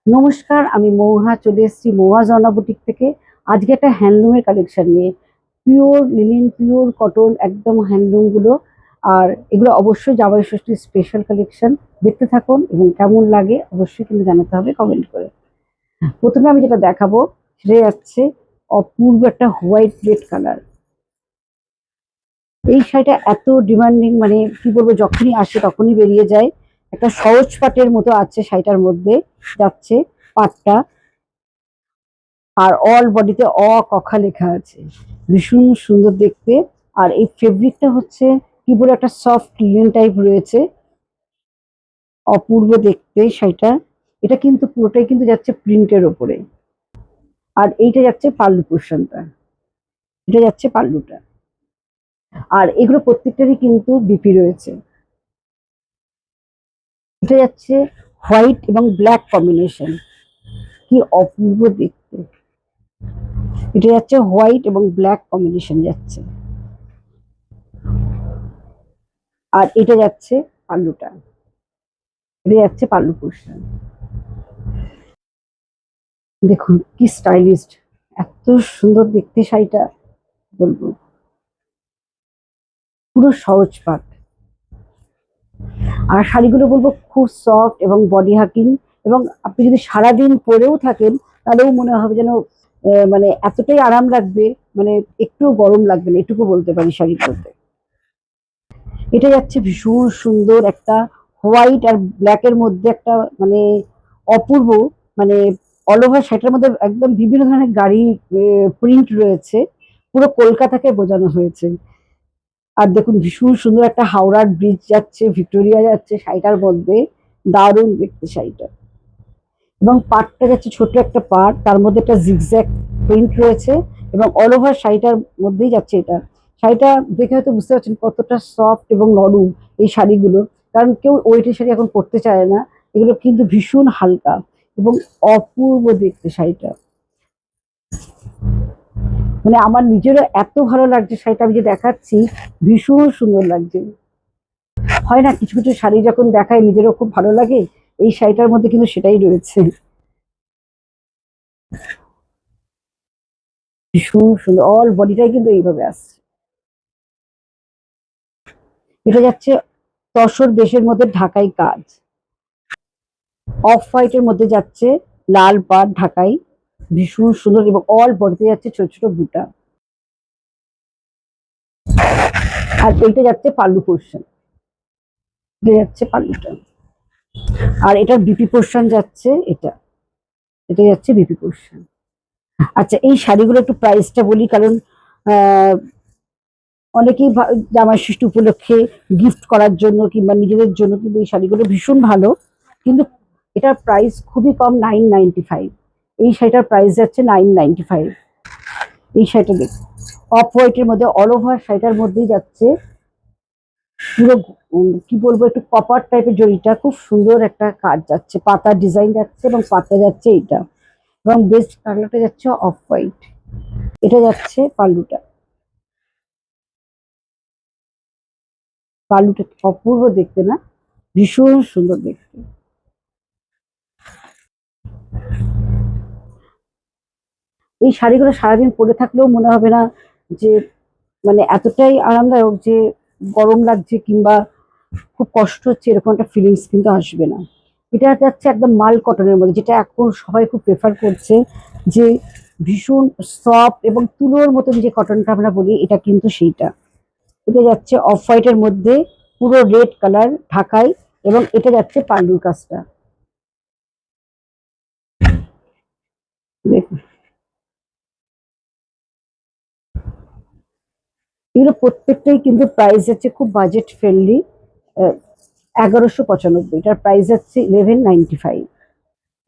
নমস্কার, আমি মৌহা চলে এসেছি মৌহা জর্না বুটিক থেকে। আজকে একটা হ্যান্ডলুমের কালেকশন নিয়ে। পিওর লিনেন, পিওর কটন, একদম হ্যান্ডলুম গুলো। আর এগুলো অবশ্যই জামাই ষষ্ঠীর স্পেশাল কালেকশন। দেখতে থাকুন এবং কেমন লাগে অবশ্যই কিন্তু জানাতে হবে কমেন্ট করে। প্রথমে আমি যেটা দেখাবো সেটা যাচ্ছে অপূর্ব একটা হোয়াইট রেড কালার। এই শাড়িটা এত ডিমান্ডিং, মানে কি বলবো, যখনই আসে তখনই বেরিয়ে যায়। একটা সহজ পাটের মতো আছে শাড়িটার মধ্যে, যাচ্ছে পাটটা। আর অল বডিতে কখা লেখা আছে, ভীষণ সুন্দর দেখতে। আর এই ফেব্রিকটা হচ্ছে কি বলে একটা সফট লিনেন টাইপ রয়েছে, অপূর্ব দেখতে শাড়িটা। এটা কিন্তু পুরোটাই কিন্তু যাচ্ছে প্রিন্টের ওপরে। আর এইটা যাচ্ছে পাল্লু পোর্শনটা, এটা যাচ্ছে পাল্লুটা। আর এগুলো প্রত্যেকটারই কিন্তু বিপি রয়েছে। এটা যাচ্ছে হোয়াইট এবং ব্ল্যাক কম্বিনেশন, কি অপূর্ব দেখতে। এটা যাচ্ছে হোয়াইট এবং ব্ল্যাক কম্বিনেশন যাচ্ছে। আর এটা যাচ্ছে পাল্লুটা, এটা যাচ্ছে পাল্লু পোর্শন। দেখুন কি স্টাইলিস্ট, এত সুন্দর দেখতে শাড়িটা, বলবো পুরো সহজ পাট। আর শাড়িগুলো বলবো খুব সফট এবং বডি হাকিং। এবং আপনি যদি সারাদিন পরেও থাকেন তাহলেও মনে হবে যেন মানে এতটাই আরাম লাগবে, মানে একটু গরম লাগবে না, এটুকু বলতে পারি শাড়ি পরতে। এটা যাচ্ছে ভীষণ সুন্দর একটা হোয়াইট আর ব্ল্যাক এর মধ্যে একটা, মানে অপূর্ব, মানে অল ওভার শাড়িটার মধ্যে একদম বিভিন্ন ধরনের গাড়ি প্রিন্ট রয়েছে, পুরো কলকাতাকে বোঝানো হয়েছে। আর দেখুন ভীষণ সুন্দর একটা হাওড়ার ব্রিজ যাচ্ছে, ভিক্টোরিয়া যাচ্ছে শাড়িটার মধ্যে, দারুণ দেখতে শাড়িটা। এবং পাড়টা যাচ্ছে ছোট একটা পাড়, তার মধ্যে একটা জিগজ্যাগ প্রিন্ট রয়েছে এবং অল ওভার শাড়িটার মধ্যেই যাচ্ছে এটা। শাড়িটা দেখে হয়তো বুঝতে পারছেন কতটা সফট এবং নরম এই শাড়িগুলো। কারণ কেউ ওয়েটের শাড়ি এখন পরতে চায় না, এগুলো কিন্তু ভীষণ হালকা এবং অপূর্ব দেখতে শাড়িটা। মানে আমার নিজেরও এত ভালো লাগছে শাড়িটা, আমি যে দেখাচ্ছি ভীষণ সুন্দর লাগছে। হয় না কিছু কিছু শাড়ি যখন দেখায় নিজেরও খুব ভালো লাগে, এই শাড়িটার মধ্যে কিন্তু সেটাই রয়েছে। ভীষণ সুন্দর, অল বডিটাই কিন্তু এইভাবে আসছে। এটা যাচ্ছে তসর দেশের মধ্যে ঢাকাই কাজ, অফ হোয়াইটের মধ্যে যাচ্ছে লাল পাড় ঢাকাই, ভীষণ সুন্দর এবং অল বডিতে যাচ্ছে ছোট ছোট বুটা। আর এইটা যাচ্ছে পাল্লু পোর্শন, এটা যাচ্ছে পাল্লুটা। আর এটার বিপি পোর্শন যাচ্ছে এটা, এটা যাচ্ছে বিপি পোর্শন। আচ্ছা, এই শাড়িগুলো একটু প্রাইসটা বলি, কারণ আহ অনেকেই জামাই ষষ্ঠী উপলক্ষে গিফট করার জন্য কিংবা নিজেদের জন্য কিন্তু এই শাড়িগুলো ভীষণ ভালো। কিন্তু এটার প্রাইস খুবই কম, 995। এই শাড়িটার প্রাইস যাচ্ছে 995। এই শাড়িটা দেখুন, অফ হোয়াইটের মধ্যে অল ওভার শাড়িটার মধ্যেই যাচ্ছে পুরো কি বলবো, একটু কপার টাইপের জড়িটা, খুব সুন্দর একটা কাজ যাচ্ছে, পাতার ডিজাইন যাচ্ছে এবং পাতা যাচ্ছে এইটা। এবং বেস্ট কালারটা যাচ্ছে অফ হোয়াইট, এটা যাচ্ছে পাল্লুটা। পাল্লুটা অপূর্ব দেখতে না, ভীষণ সুন্দর দেখতে। এই শাড়িগুলো সারাদিন পরে থাকলেও মনে হবে না যে, মানে এতটাই আরামদায়ক যে গরম লাগছে কিংবা খুব কষ্ট হচ্ছে, এরকম একটা ফিলিংস কিন্তু আসবে না। এটা যাচ্ছে একদম মাল কটনের মধ্যে, যেটা এখন সবাই খুব প্রেফার করছে, যে ভীষণ সফট এবং তুলোর মতন যে কটনটা আমরা বলি, এটা কিন্তু সেইটা। এটা যাচ্ছে অফ হোয়াইটের মধ্যে পুরো রেড কালার ঢাকাই, এবং এটা যাচ্ছে পান্ডুর কাজটা, দেখুন। এগুলো প্রত্যেকটাই কিন্তু প্রাইস যাচ্ছে খুব বাজেট ফ্রেন্ডলি, 1195। এটার প্রাইস যাচ্ছে 1195।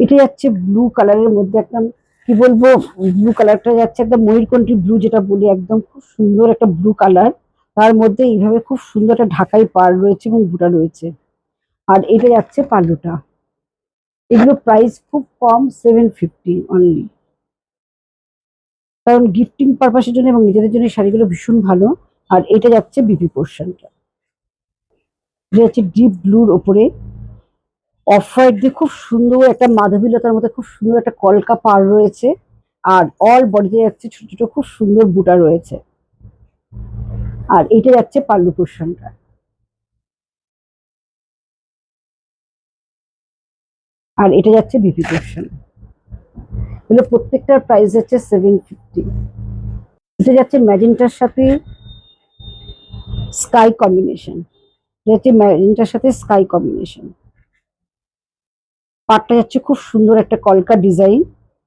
এটা যাচ্ছে ব্লু কালারের মধ্যে একদম, কি বলবো, ব্লু কালারটা যাচ্ছে একদম ময়ূরকণ্ঠী ব্লু যেটা বলি, একদম খুব সুন্দর একটা ব্লু কালার। তার মধ্যে এইভাবে খুব সুন্দর একটা ঢাকাই পাড় রয়েছে এবং বুটা রয়েছে। আর এটা যাচ্ছে পাল্লুটা। এগুলো প্রাইস খুব কম, 750 অনলি। কারণ গিফটিং পারপাসের জন্য এবং নিজেদের জন্য এই শাড়িগুলো ভীষণ ভালো। আর এটা যাচ্ছে বিপি পোর্শনটা, এটা যাচ্ছে ডিপ ব্লুর ওপরে অফ হোয়াইট দিয়ে খুব সুন্দর একটা মাধবীলতার মধ্যে খুব সুন্দর একটা কলকা পার রয়েছে। আর অল বডিতে যাচ্ছে ছোট ছোট খুব সুন্দর বুটা রয়েছে। আর এইটা যাচ্ছে পাল্লু পোর্শনটা। আর এটা যাচ্ছে বিপি পোর্শন। এগুলো প্রত্যেকটার প্রাইস যাচ্ছে 750। এটা যাচ্ছে ম্যাজেন্টার সাথে স্কাই কম্বিনেশন। এটা যাচ্ছে ম্যাজেন্টার সাথে স্কাই কম্বিনেশন। পাটটা যাচ্ছে খুব সুন্দর একটা কলকা ডিজাইন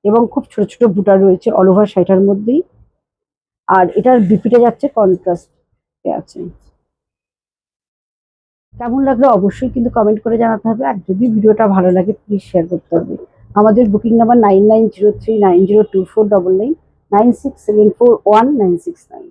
এবং খুব ছোট ছোট বুটা রয়েছে অল ওভার শাড়িটার মধ্যেই। আর এটার বিপিটা যাচ্ছে কন্ট্রাস্ট আছে। কেমন লাগলো অবশ্যই কিন্তু কমেন্ট করে জানাতে হবে। আর যদি ভিডিওটা ভালো লাগে প্লিজ শেয়ার করতে হবে। আমাদের বুকিং নাম্বার 9903902499, 96741969।